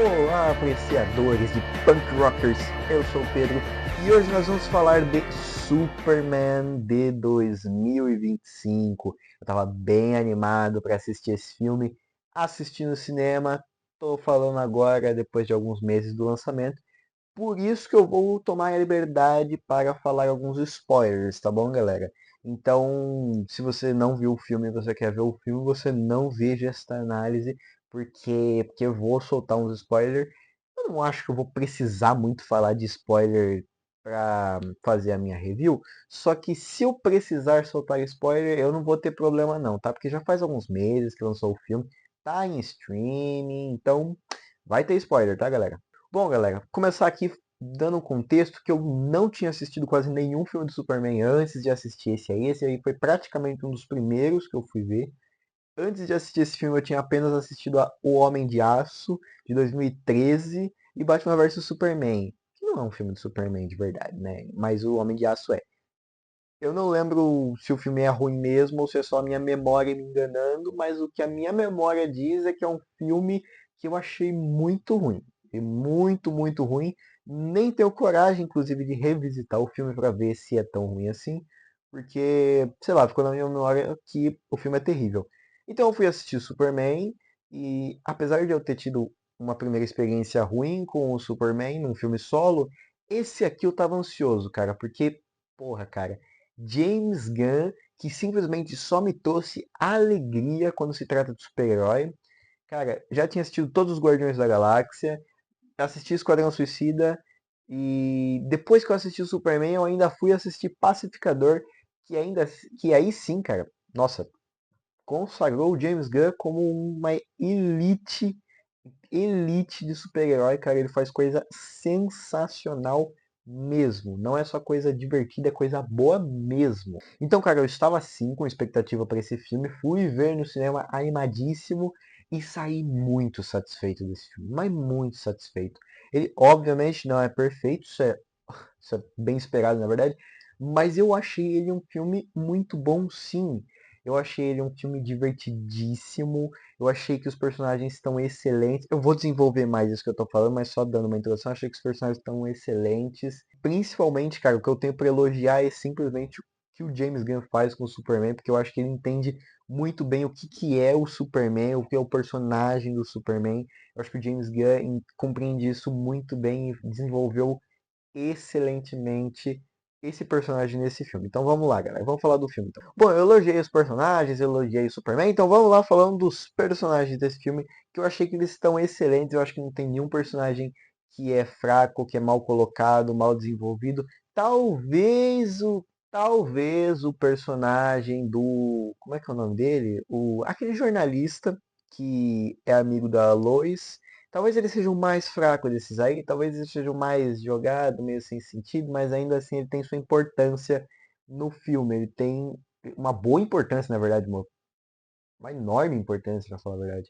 Olá, apreciadores de punk rockers, eu sou o Pedro e hoje nós vamos falar de Superman de 2025. Eu tava bem animado para assistir esse filme, assisti no cinema, tô falando agora depois de alguns meses do lançamento, por isso que eu vou tomar a liberdade para falar alguns spoilers, tá bom, galera? Então, se você não viu o filme e você quer ver o filme, você não veja esta análise, porque eu vou soltar uns spoilers. Eu não acho que eu vou precisar muito falar de spoiler para fazer a minha review, só que se eu precisar soltar spoiler, eu não vou ter problema não, tá? Porque já faz alguns meses que lançou o filme, tá em streaming, então vai ter spoiler, tá, galera? Bom, galera, vou começar aqui dando um contexto que eu não tinha assistido quase nenhum filme do Superman antes de assistir esse aí. Esse aí foi praticamente um dos primeiros que eu fui ver. Antes de assistir esse filme, eu tinha apenas assistido O Homem de Aço, de 2013, e Batman vs Superman, que não é um filme do Superman de verdade, né? Mas O Homem de Aço é. Eu não lembro se o filme é ruim mesmo ou se é só a minha memória me enganando, mas o que a minha memória diz é que é um filme que eu achei muito ruim. E muito, muito ruim. Nem tenho coragem, inclusive, de revisitar o filme para ver se é tão ruim assim, porque, sei lá, ficou na minha memória que o filme é terrível. Então eu fui assistir Superman e, apesar de eu ter tido uma primeira experiência ruim com o Superman num filme solo, esse aqui eu tava ansioso, cara, porque, porra, cara. James Gunn, que simplesmente só me trouxe alegria quando se trata de super-herói. Cara, já tinha assistido todos os Guardiões da Galáxia, assisti Esquadrão Suicida e depois que eu assisti o Superman, eu ainda fui assistir Pacificador, que aí sim, cara, nossa, consagrou o James Gunn como uma elite de super-herói, cara. Ele faz coisa sensacional mesmo. Não é só coisa divertida, é coisa boa mesmo. Então, cara, eu estava sim com expectativa para esse filme. Fui ver no cinema animadíssimo e saí muito satisfeito desse filme. Mas muito satisfeito. Ele, obviamente, não é perfeito, isso é bem esperado, na verdade. Mas eu achei ele um filme muito bom, sim. Eu achei ele um filme divertidíssimo. Eu achei que os personagens estão excelentes. Eu vou desenvolver mais isso que eu tô falando, mas só dando uma introdução. Eu achei que os personagens estão excelentes. Principalmente, cara, o que eu tenho pra elogiar é simplesmente o que o James Gunn faz com o Superman, porque eu acho que ele entende muito bem o que, que é o Superman, o que é o personagem do Superman. Eu acho que o James Gunn compreende isso muito bem e desenvolveu excelentemente esse personagem nesse filme. Então vamos lá, galera. Vamos falar do filme. Então. Bom, eu elogiei os personagens, eu elogiei o Superman. Então vamos lá falando dos personagens desse filme, que eu achei que eles estão excelentes. Eu acho que não tem nenhum personagem que é fraco, que é mal colocado, mal desenvolvido. Talvez o personagem do, como é que é o nome dele? Aquele jornalista que é amigo da Lois. Talvez ele seja o mais fraco desses aí, talvez ele seja o mais jogado, meio sem sentido, mas ainda assim ele tem sua importância no filme. Ele tem uma boa importância, na verdade, uma enorme importância, pra falar a verdade.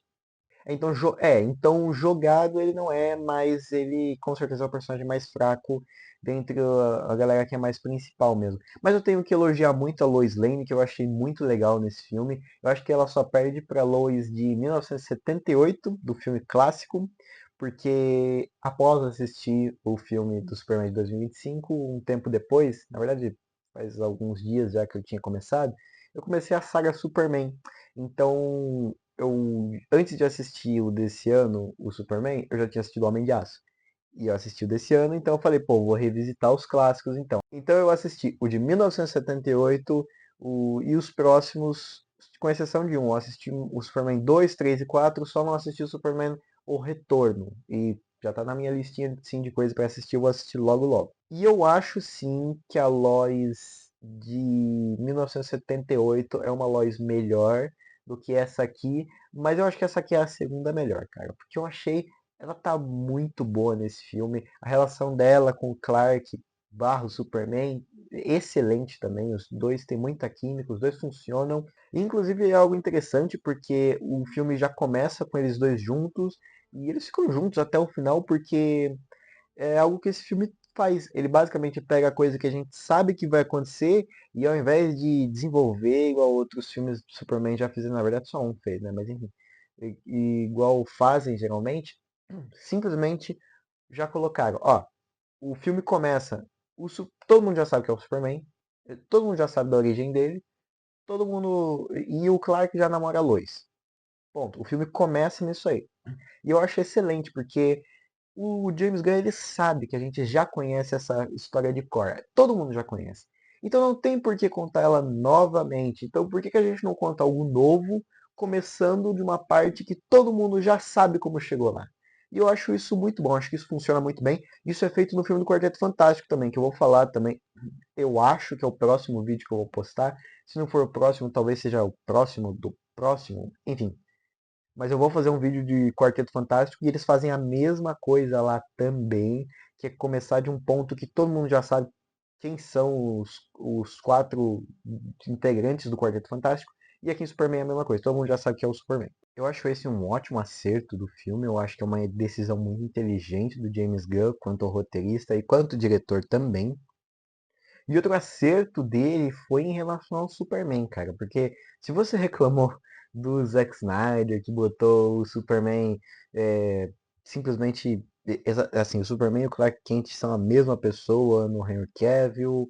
Então jogado ele não é, mas ele com certeza é o personagem mais fraco dentre a galera que é mais principal mesmo. Mas eu tenho que elogiar muito a Lois Lane, que eu achei muito legal nesse filme. Eu acho que ela só perde para Lois de 1978, do filme clássico, porque após assistir o filme do Superman de 2025, um tempo depois, na verdade faz alguns dias já que eu tinha começado, eu comecei a saga Superman. Então, antes de assistir o desse ano, o Superman, eu já tinha assistido o Homem de Aço. E eu assisti o desse ano, então eu falei, pô, vou revisitar os clássicos então. Então eu assisti o de 1978 e os próximos, com exceção de um. Eu assisti o Superman 2, 3 e 4, só não assisti o Superman O Retorno. E já tá na minha listinha sim, de coisas para assistir, eu vou assistir logo logo. E eu acho sim que a Lois de 1978 é uma Lois melhor do que essa aqui, mas eu acho que essa aqui é a segunda melhor, cara, porque eu achei ela tá muito boa nesse filme. A relação dela com o Clark barro Superman, excelente também. Os dois têm muita química, os dois funcionam. Inclusive é algo interessante porque o filme já começa com eles dois juntos e eles ficam juntos até o final porque é algo que esse filme faz. Ele basicamente pega a coisa que a gente sabe que vai acontecer e ao invés de desenvolver igual outros filmes do Superman já fizeram, na verdade só um fez, né? Mas enfim, igual fazem geralmente. Simplesmente já colocaram, ó, o filme começa, todo mundo já sabe que é o Superman, todo mundo já sabe da origem dele, todo mundo. E o Clark já namora a Lois. Ponto. O filme começa nisso aí. E eu acho excelente, porque o James Gunn ele sabe que a gente já conhece essa história de cor. Todo mundo já conhece. Então não tem por que contar ela novamente. Então por que que a gente não conta algo novo, começando de uma parte que todo mundo já sabe como chegou lá? E eu acho isso muito bom, acho que isso funciona muito bem. Isso é feito no filme do Quarteto Fantástico também, que eu vou falar também. Eu acho que é o próximo vídeo que eu vou postar. Se não for o próximo, talvez seja o próximo do próximo. Enfim, mas eu vou fazer um vídeo de Quarteto Fantástico e eles fazem a mesma coisa lá também, que é começar de um ponto que todo mundo já sabe quem são os quatro integrantes do Quarteto Fantástico. E aqui em Superman é a mesma coisa, todo mundo já sabe que é o Superman. Eu acho esse um ótimo acerto do filme, eu acho que é uma decisão muito inteligente do James Gunn, quanto roteirista e quanto diretor também. E outro acerto dele foi em relação ao Superman, cara. Porque se você reclamou do Zack Snyder, que botou o Superman simplesmente. Assim, o Superman e o Clark Kent são a mesma pessoa no Henry Cavill.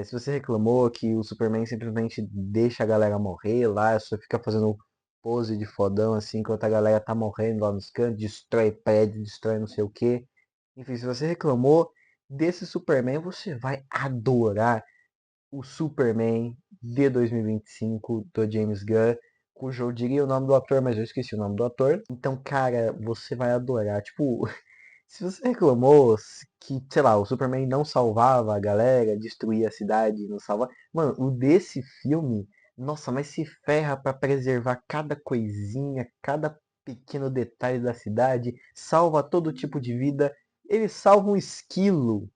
Se você reclamou que o Superman simplesmente deixa a galera morrer lá, só fica fazendo pose de fodão assim, enquanto a galera tá morrendo lá nos cantos, destrói prédio, destrói não sei o que. Enfim, se você reclamou desse Superman, você vai adorar o Superman de 2025 do James Gunn, cujo eu diria o nome do ator, mas eu esqueci o nome do ator. Então, cara, você vai adorar. Tipo, se você reclamou que, sei lá, o Superman não salvava a galera, destruía a cidade, não salvava. Mano, o desse filme, nossa, mas se ferra pra preservar cada coisinha, cada pequeno detalhe da cidade, salva todo tipo de vida. Ele salva um esquilo.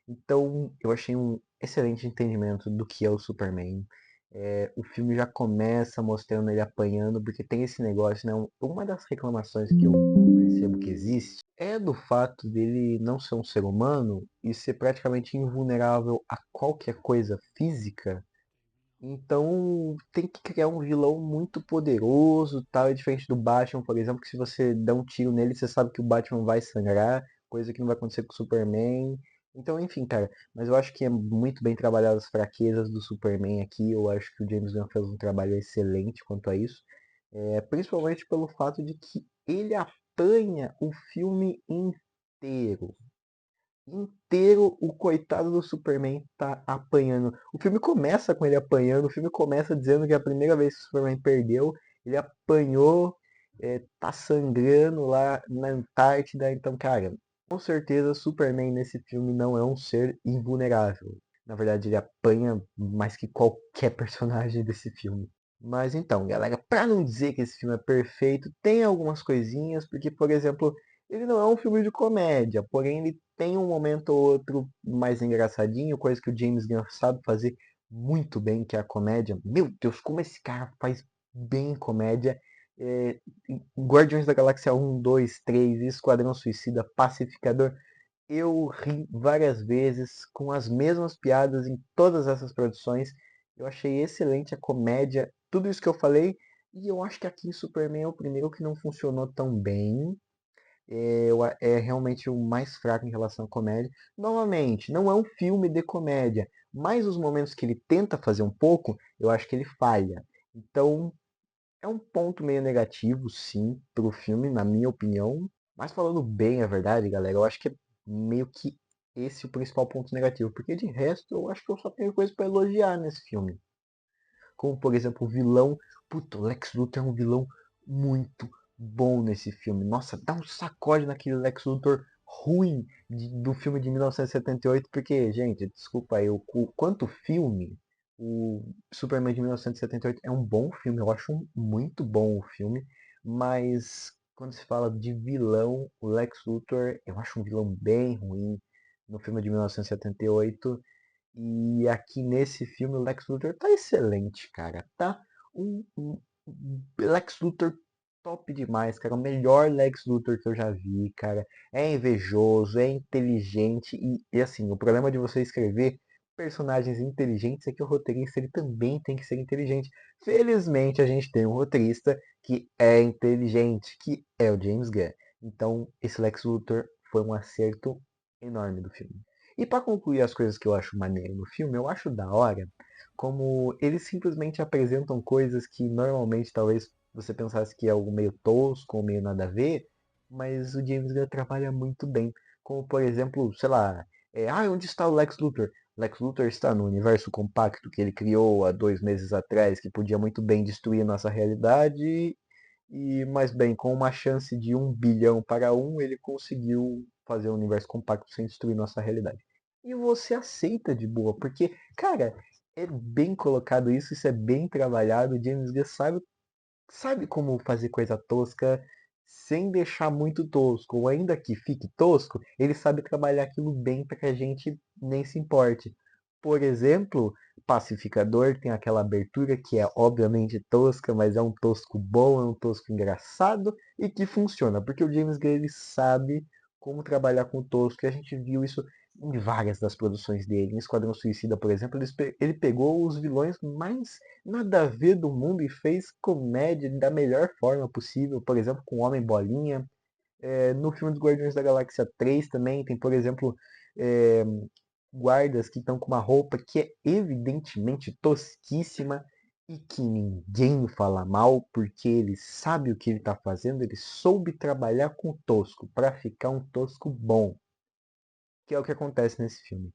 Então, eu achei um excelente entendimento do que é o Superman. O filme já começa mostrando ele apanhando, porque tem esse negócio, né? Uma das reclamações que eu percebo que existe é do fato dele não ser um ser humano e ser praticamente invulnerável a qualquer coisa física. Então tem que criar um vilão muito poderoso, tal, é diferente do Batman, por exemplo, que se você der um tiro nele, você sabe que o Batman vai sangrar, coisa que não vai acontecer com o Superman. Então, enfim, cara, mas eu acho que é muito bem trabalhado as fraquezas do Superman aqui. Eu acho que o James Gunn fez um trabalho excelente quanto a isso. Principalmente pelo fato de que ele apanha o filme inteiro inteiro o coitado do Superman tá apanhando. O filme começa com ele apanhando, o filme começa dizendo que é a primeira vez que o Superman perdeu, ele apanhou, tá sangrando lá na Antártida, então, cara, com certeza Superman nesse filme não é um ser invulnerável. Na verdade, ele apanha mais que qualquer personagem desse filme. Mas então, galera, pra não dizer que esse filme é perfeito, tem algumas coisinhas, porque, por exemplo, ele não é um filme de comédia, porém ele tem um momento ou outro mais engraçadinho, coisa que o James Gunn sabe fazer muito bem, que é a comédia. Meu Deus, como esse cara faz bem comédia. É, Guardiões da Galáxia 1, 2, 3, Esquadrão Suicida, Pacificador. Eu ri várias vezes com as mesmas piadas em todas essas produções. Eu achei excelente a comédia, tudo isso que eu falei. E eu acho que aqui em Superman é o primeiro que não funcionou tão bem. É realmente o mais fraco em relação à comédia. Novamente, não é um filme de comédia, mas os momentos que ele tenta fazer um pouco, eu acho que ele falha. Então, é um ponto meio negativo, sim, pro filme, na minha opinião. Mas falando bem a verdade, galera, eu acho que é meio que esse o principal ponto negativo. Porque de resto, eu acho que eu só tenho coisa pra elogiar nesse filme. Como, por exemplo, o vilão. Puta, o Lex Luthor é um vilão muito bom nesse filme. Nossa, dá um sacode naquele Lex Luthor ruim do filme de 1978. Porque, gente, desculpa aí, quanto filme, o Superman de 1978 é um bom filme. Eu acho muito bom o filme. Mas quando se fala de vilão, o Lex Luthor, eu acho um vilão bem ruim no filme de 1978. E aqui nesse filme o Lex Luthor tá excelente, cara. Tá um Lex Luthor top demais, cara. O melhor Lex Luthor que eu já vi, cara. É invejoso, é inteligente e assim, o problema de você escrever personagens inteligentes é que o roteirista ele também tem que ser inteligente. Felizmente a gente tem um roteirista que é inteligente, que é o James Gunn. Então, esse Lex Luthor foi um acerto enorme do filme. E para concluir as coisas que eu acho maneiro no filme, eu acho da hora como eles simplesmente apresentam coisas que normalmente talvez você pensasse que é algo meio tosco ou meio nada a ver, mas o James Gunn trabalha muito bem. Como por exemplo, sei lá, onde está o Lex Luthor? Lex Luthor está no universo compacto que ele criou há 2 meses atrás, que podia muito bem destruir nossa realidade e, mais bem, com uma chance de 1 bilhão para um, ele conseguiu fazer um universo compacto sem destruir nossa realidade. E você aceita de boa, porque, cara, é bem colocado isso, isso é bem trabalhado. O James Gunn sabe como fazer coisa tosca sem deixar muito tosco, ou ainda que fique tosco, ele sabe trabalhar aquilo bem para que a gente nem se importe. Por exemplo, Pacificador tem aquela abertura que é obviamente tosca, mas é um tosco bom, é um tosco engraçado e que funciona, porque o James Gunn ele sabe como trabalhar com o tosco e a gente viu isso em várias das produções dele. Em Esquadrão Suicida, por exemplo, ele pegou os vilões mais nada a ver do mundo e fez comédia da melhor forma possível, por exemplo, com Homem Bolinha. No filme dos Guardiões da Galáxia 3 também tem, por exemplo, é, guardas que estão com uma roupa que é evidentemente tosquíssima e que ninguém fala mal porque ele sabe o que ele está fazendo, ele soube trabalhar com o tosco para ficar um tosco bom, que é o que acontece nesse filme.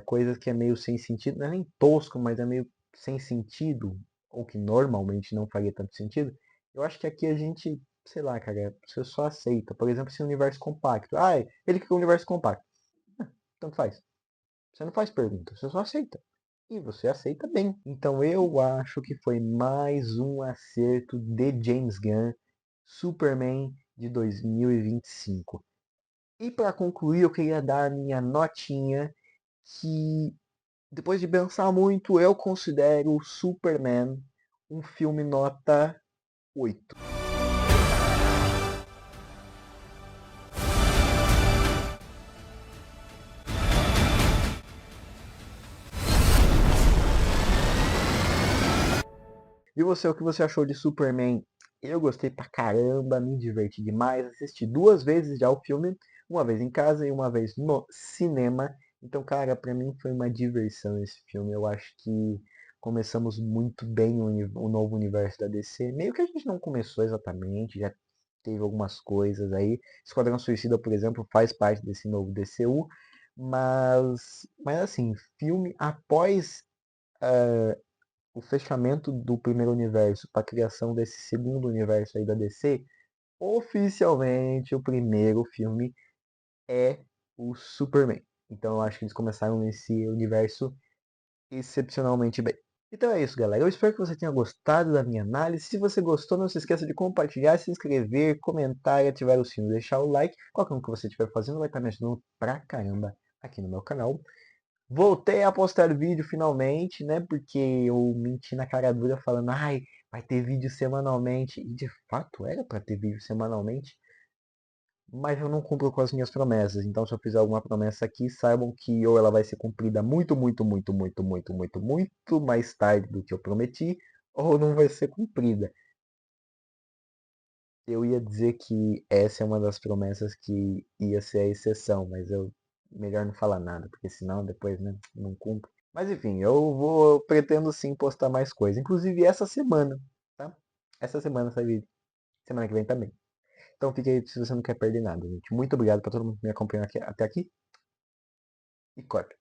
Coisas que é meio sem sentido, não é nem tosco, mas é meio sem sentido, ou que normalmente não faria tanto sentido. Eu acho que aqui a gente, sei lá, cara, você só aceita. Por exemplo, esse universo compacto. Ele criou um universo compacto. Tanto faz. Você não faz pergunta, você só aceita. E você aceita bem. Então eu acho que foi mais um acerto de James Gunn, Superman de 2025. E para concluir, eu queria dar a minha notinha que depois de pensar muito, eu considero Superman um filme nota 8. E você, o que você achou de Superman? Eu gostei pra caramba, me diverti demais. Assisti 2 vezes já o filme, uma vez em casa e uma vez no cinema. Então, cara, pra mim foi uma diversão esse filme. Eu acho que começamos muito bem o novo universo da DC. Meio que a gente não começou exatamente, já teve algumas coisas aí. Esquadrão Suicida, por exemplo, faz parte desse novo DCU. Mas assim, filme após o fechamento do primeiro universo para a criação desse segundo universo aí da DC, oficialmente o primeiro filme é o Superman. Então eu acho que eles começaram nesse universo excepcionalmente bem. Então é isso, galera. Eu espero que você tenha gostado da minha análise. Se você gostou, não se esqueça de compartilhar, se inscrever, comentar e ativar o sino, deixar o like. Qualquer um que você estiver fazendo vai estar me ajudando pra caramba aqui no meu canal. Voltei a postar vídeo finalmente, né? Porque eu menti na cara dura falando, vai ter vídeo semanalmente. E de fato era para ter vídeo semanalmente, mas eu não cumpro com as minhas promessas. Então, se eu fizer alguma promessa aqui, saibam que ou ela vai ser cumprida muito, muito, muito, muito, muito, muito, muito mais tarde do que eu prometi, ou não vai ser cumprida. Eu ia dizer que essa é uma das promessas que ia ser a exceção, mas eu melhor não falar nada, porque senão depois, né, não cumpro. Mas enfim, eu pretendo sim postar mais coisa, inclusive essa semana, tá? Essa semana sai vídeo, semana que vem também. Então fique aí se você não quer perder nada, gente. Muito obrigado para todo mundo que me acompanhou até aqui e corta.